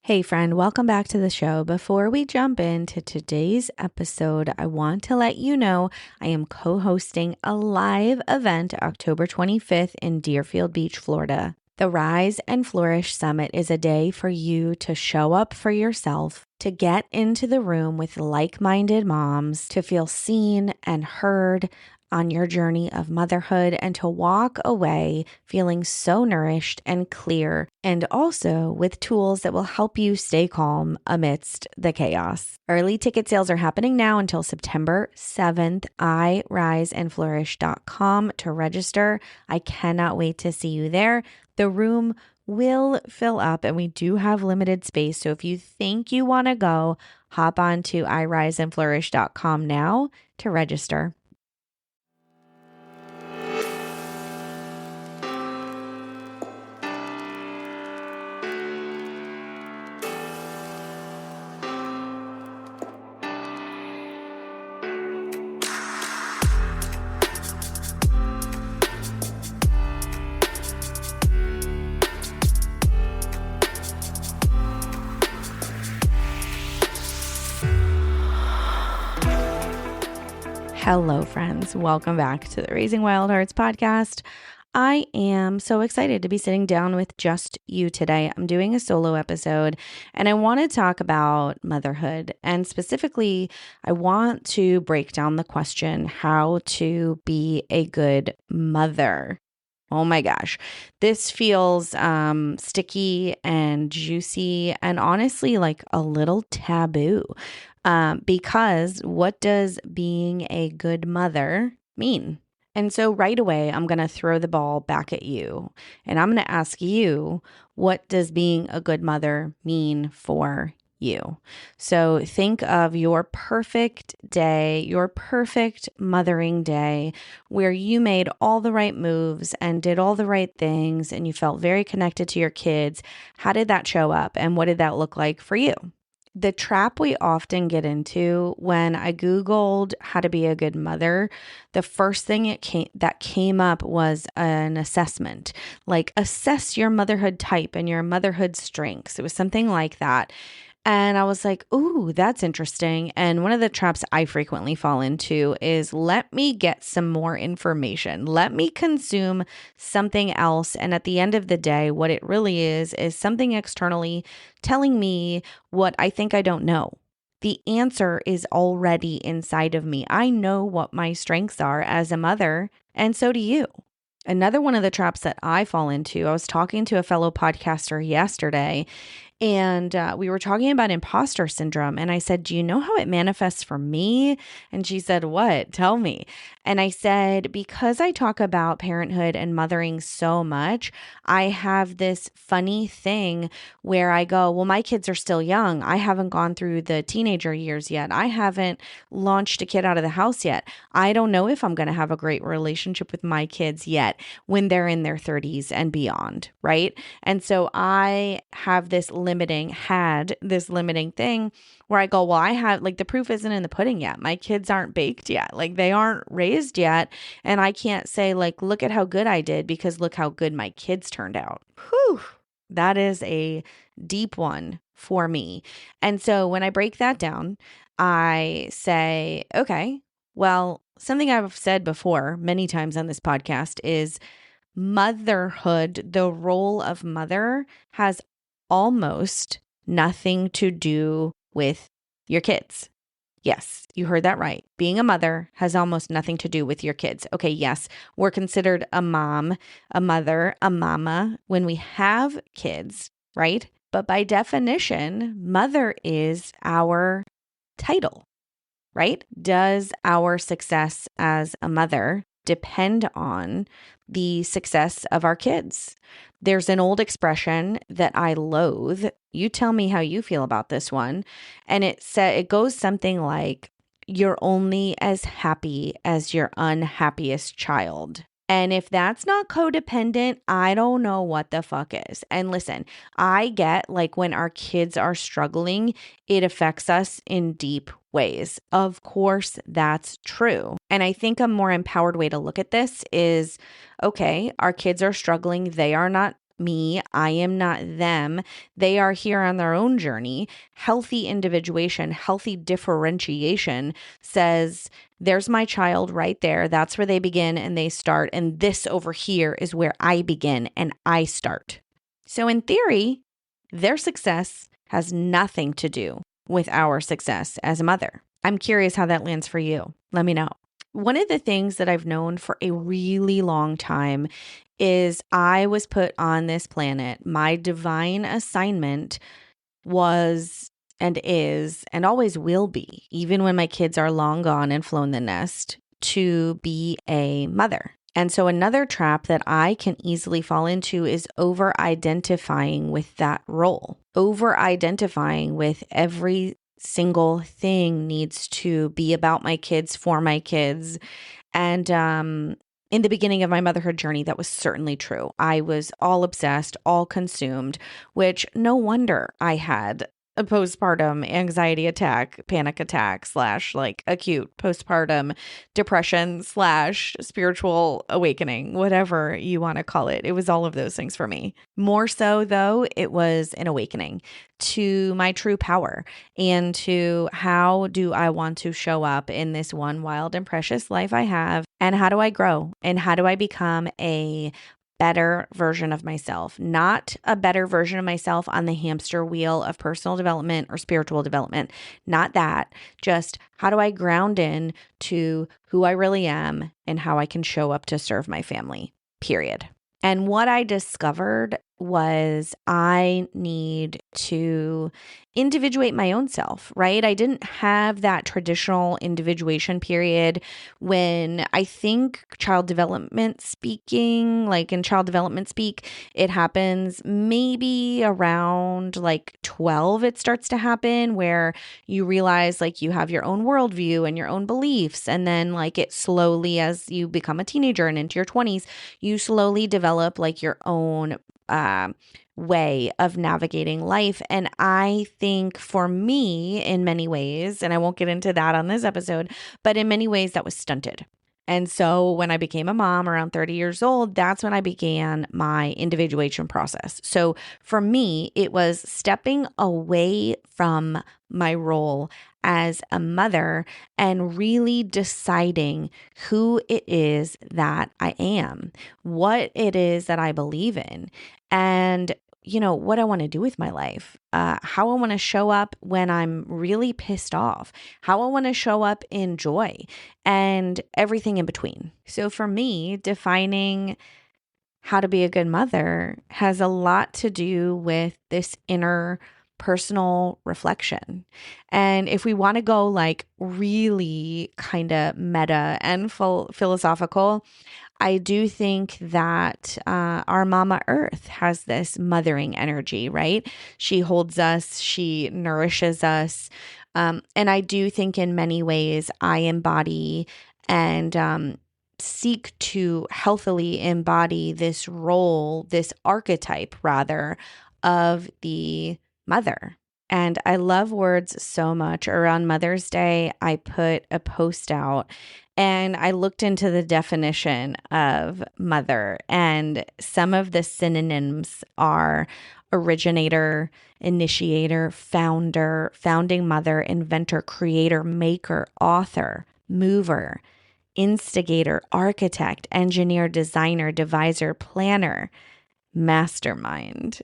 Hey friend, welcome back to the show. Before we jump into today's episode, I want to let you know I am co-hosting a live event October 25th in Deerfield Beach, Florida. The Rise and Flourish Summit is a day for you to show up for yourself, to get into the room with like-minded moms, to feel seen and heard on your journey of motherhood, and to walk away feeling so nourished and clear, and also with tools that will help you stay calm amidst the chaos. Early ticket sales are happening now until September 7th. IRiseandFlourish.com to register. I cannot wait to see you there. The room will fill up and we do have limited space. So if you think you want to go, hop on to IRiseandFlourish.com now to register. Hello, friends. Welcome back to the Raising Wild Hearts podcast. I am so excited to be sitting down with just you today. I'm doing a solo episode and I want to talk about motherhood. And specifically, I want to break down the question how to be a good mother. Oh my gosh, this feels sticky and juicy and honestly like a little taboo. Because what does being a good mother mean? And so right away, I'm going to throw the ball back at you and I'm going to ask you, what does being a good mother mean for you? So think of your perfect day, your perfect mothering day where you made all the right moves and did all the right things and you felt very connected to your kids. How did that show up and what did that look like for you? The trap we often get into when I Googled how to be a good mother, the first thing that came up was an assessment, like assess your motherhood type and your motherhood strengths. It was something like that. And I was like, ooh, that's interesting. And one of the traps I frequently fall into is let me get some more information. Let me consume something else. And at the end of the day, what it really is something externally telling me what I think I don't know. The answer is already inside of me. I know what my strengths are as a mother, and so do you. Another one of the traps that I fall into, I was talking to a fellow podcaster yesterday, and we were talking about imposter syndrome. And I said, do you know how it manifests for me? And she said, what? Tell me. And I said, because I talk about parenthood and mothering so much, I have this funny thing where I go, well, my kids are still young. I haven't gone through the teenager years yet. I haven't launched a kid out of the house yet. I don't know if I'm going to have a great relationship with my kids yet when they're in their 30s and beyond, right? And so I have this limiting thing where I go, well, I have like the proof isn't in the pudding yet. My kids aren't baked yet. Like they aren't raised yet. And I can't say like, look at how good I did because look how good my kids turned out. Whew. That is a deep one for me. And so when I break that down, I say, okay, well, something I've said before many times on this podcast is motherhood, the role of mother has almost nothing to do with your kids. Yes, you heard that right. Being a mother has almost nothing to do with your kids. Okay, yes, we're considered a mom, a mother, a mama when we have kids, right? But by definition, mother is our title, right? Does our success as a mother depend on the success of our kids? There's an old expression that I loathe. You tell me how you feel about this one. And it goes something like, you're only as happy as your unhappiest child. And if that's not codependent, I don't know what the fuck is. And listen, I get like when our kids are struggling, it affects us in deep ways. Of course, that's true. And I think a more empowered way to look at this is, okay, our kids are struggling. They are not me. I am not them. They are here on their own journey. Healthy individuation, healthy differentiation says, there's my child right there. That's where they begin and they start. And this over here is where I begin and I start. So in theory, their success has nothing to do with our success as a mother. I'm curious how that lands for you. Let me know. One of the things that I've known for a really long time is I was put on this planet. My divine assignment was and is and always will be, even when my kids are long gone and flown the nest, to be a mother. And so another trap that I can easily fall into is over-identifying with that role. Over-identifying with every single thing needs to be about my kids, for my kids. And in the beginning of my motherhood journey, that was certainly true. I was all obsessed, all consumed, which no wonder I had a postpartum anxiety attack, panic attack / like acute postpartum depression / spiritual awakening, whatever you want to call it. It was all of those things for me. More so though, it was an awakening to my true power and to how do I want to show up in this one wild and precious life I have, and how do I grow and how do I become a better version of myself, not a better version of myself on the hamster wheel of personal development or spiritual development, not that, just how do I ground in to who I really am and how I can show up to serve my family, period. And what I discovered was I need to individuate my own self, right? I didn't have that traditional individuation period when I think child development speaking, like in child development speak, it happens maybe around like 12, it starts to happen where you realize like you have your own worldview and your own beliefs. And then like it slowly, as you become a teenager and into your 20s, you slowly develop like your own way of navigating life. And I think for me, in many ways, and I won't get into that on this episode, but in many ways that was stunted. And so when I became a mom around 30 years old, that's when I began my individuation process. So for me, it was stepping away from my role as a mother and really deciding who it is that I am, what it is that I believe in, and what I want to do with my life, how I want to show up when I'm really pissed off, how I want to show up in joy, and everything in between. So for me, defining how to be a good mother has a lot to do with this inner personal reflection. And if we want to go like really kind of meta and philosophical, I do think that our Mama Earth has this mothering energy, right? She holds us, she nourishes us. And I do think in many ways I embody and seek to healthily embody this role, this archetype rather, of the mother. And I love words so much. Around Mother's Day, I put a post out and I looked into the definition of mother, and some of the synonyms are originator, initiator, founder, founding mother, inventor, creator, maker, author, mover, instigator, architect, engineer, designer, deviser, planner, mastermind.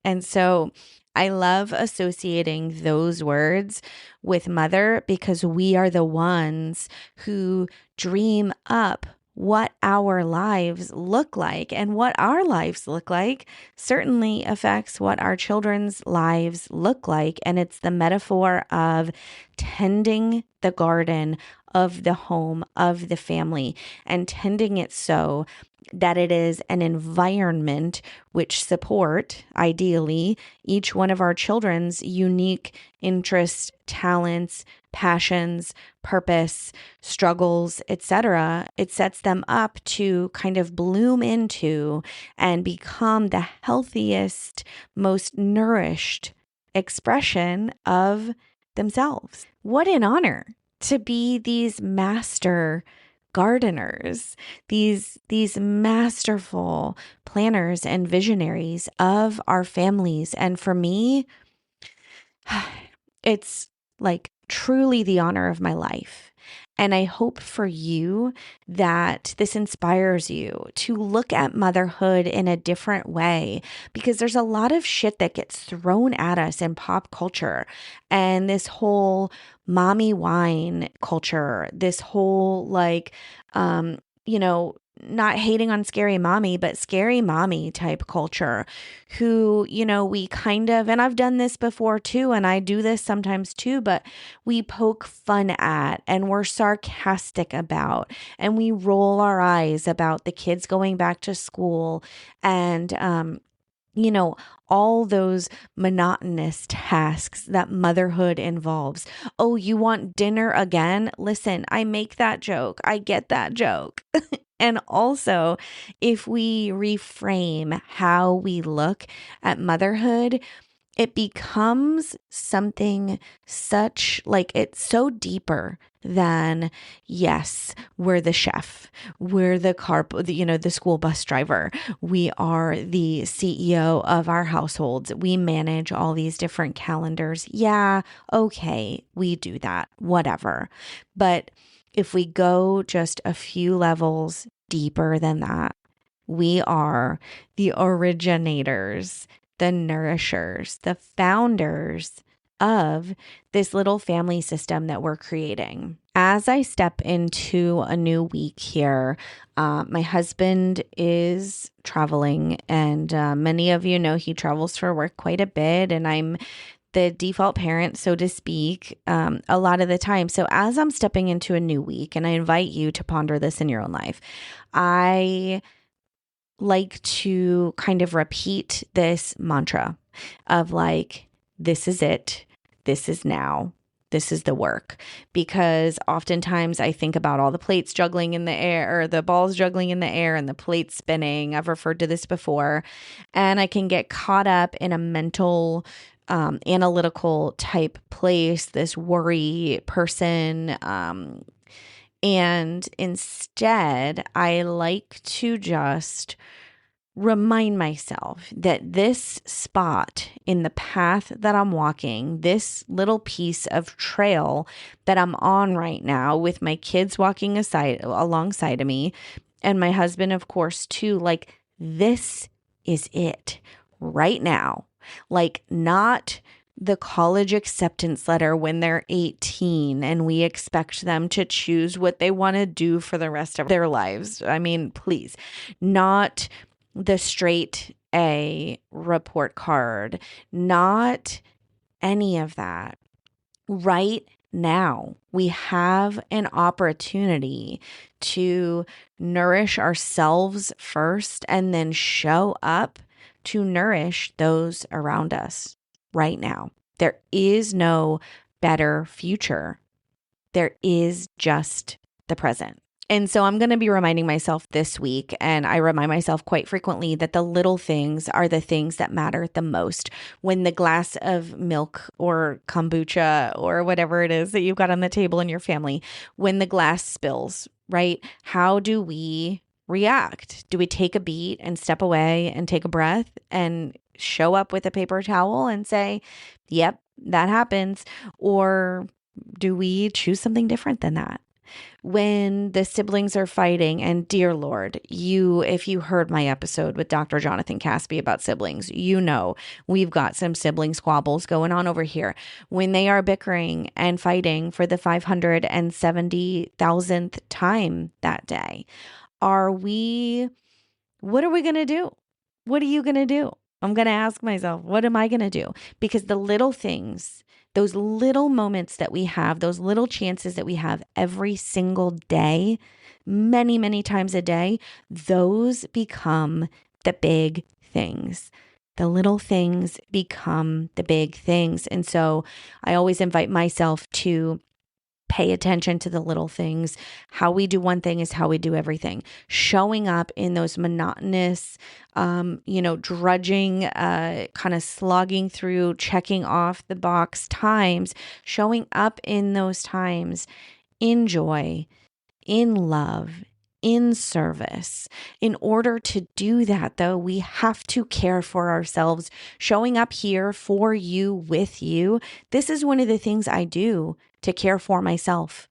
And so I love associating those words with mother because we are the ones who dream up what our lives look like, and what our lives look like certainly affects what our children's lives look like. And it's the metaphor of tending the garden of the home, of the family, and tending it so that it is an environment which support, ideally, each one of our children's unique interests, talents, passions, purpose, struggles, etc. It sets them up to kind of bloom into and become the healthiest, most nourished expression of themselves. What an honor to be these master gardeners, these masterful planners and visionaries of our families. And for me, it's like truly the honor of my life. And I hope for you that this inspires you to look at motherhood in a different way, because there's a lot of shit that gets thrown at us in pop culture and this whole mommy wine culture, this whole you know, not hating on scary mommy, but scary mommy type culture who, we kind of, and I've done this before too, and I do this sometimes too, but we poke fun at and we're sarcastic about, and we roll our eyes about the kids going back to school and, all those monotonous tasks that motherhood involves. Oh, you want dinner again? Listen, I make that joke. I get that joke. And also, if we reframe how we look at motherhood, it becomes something it's so deeper than, yes, we're the chef, we're the school bus driver, we are the CEO of our households, we manage all these different calendars. Yeah, okay, we do that, whatever. But if we go just a few levels deeper than that, we are the originators, the nourishers, the founders of this little family system that we're creating. As I step into a new week here, my husband is traveling, and many of you know he travels for work quite a bit, and I'm the default parent, so to speak, a lot of the time. So as I'm stepping into a new week, and I invite you to ponder this in your own life, I like to kind of repeat this mantra of this is it, this is now, this is the work. Because oftentimes I think about all the plates juggling in the air, or the balls juggling in the air and the plates spinning. I've referred to this before, and I can get caught up in a mental analytical type place, this worry person. And instead, I like to just remind myself that this spot in the path that I'm walking, this little piece of trail that I'm on right now with my kids walking alongside of me, and my husband, of course, too, this is it right now. Not the college acceptance letter when they're 18 and we expect them to choose what they want to do for the rest of their lives. I mean, please, not the straight A report card, not any of that. Right now, we have an opportunity to nourish ourselves first and then show up to nourish those around us right now. There is no better future. There is just the present. And so I'm going to be reminding myself this week, and I remind myself quite frequently, that the little things are the things that matter the most. When the glass of milk or kombucha or whatever it is that you've got on the table in your family, when the glass spills, right? How do we react? Do we take a beat and step away and take a breath and show up with a paper towel and say, yep, that happens? Or do we choose something different than that? When the siblings are fighting, and dear Lord, if you heard my episode with Dr. Jonathan Caspi about siblings, we've got some sibling squabbles going on over here. When they are bickering and fighting for the 570,000th time that day, what are we going to do? What are you going to do? I'm going to ask myself, what am I going to do? Because the little things, those little moments that we have, those little chances that we have every single day, many, many times a day, those become the big things. The little things become the big things. And so I always invite myself to pay attention to the little things. How we do one thing is how we do everything. Showing up in those monotonous, drudging, kind of slogging through, checking off the box times, showing up in those times in joy, in love, in service. In order to do that, though, we have to care for ourselves, showing up here for you, with you. This is one of the things I do to care for myself.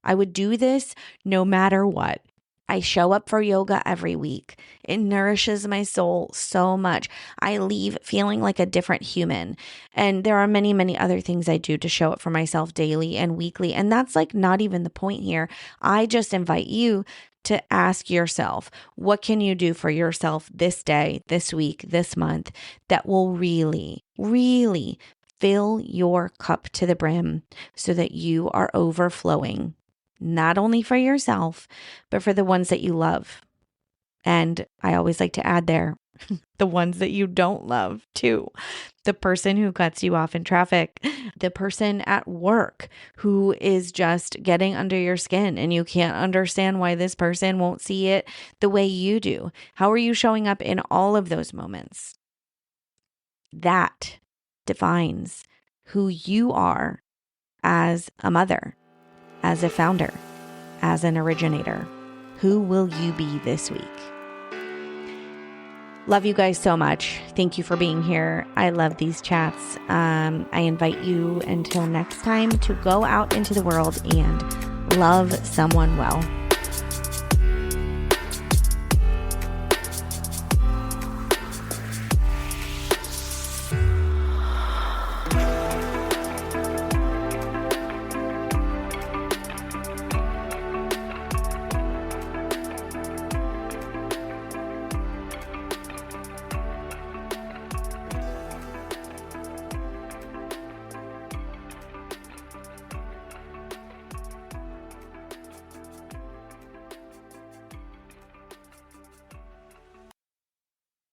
I would do this no matter what. I show up for yoga every week. It nourishes my soul so much. I leave feeling like a different human. And there are many, many other things I do to show up for myself daily and weekly. And that's like not even the point here. I just invite you to ask yourself, what can you do for yourself this day, this week, this month that will really, really fill your cup to the brim so that you are overflowing, not only for yourself, but for the ones that you love. And I always like to add there, the ones that you don't love too. The person who cuts you off in traffic, the person at work who is just getting under your skin and you can't understand why this person won't see it the way you do. How are you showing up in all of those moments? That defines who you are as a mother, as a founder, as an originator. Who will you be this week? Love you guys so much. Thank you for being here. I love these chats. I invite you until next time to go out into the world and love someone well.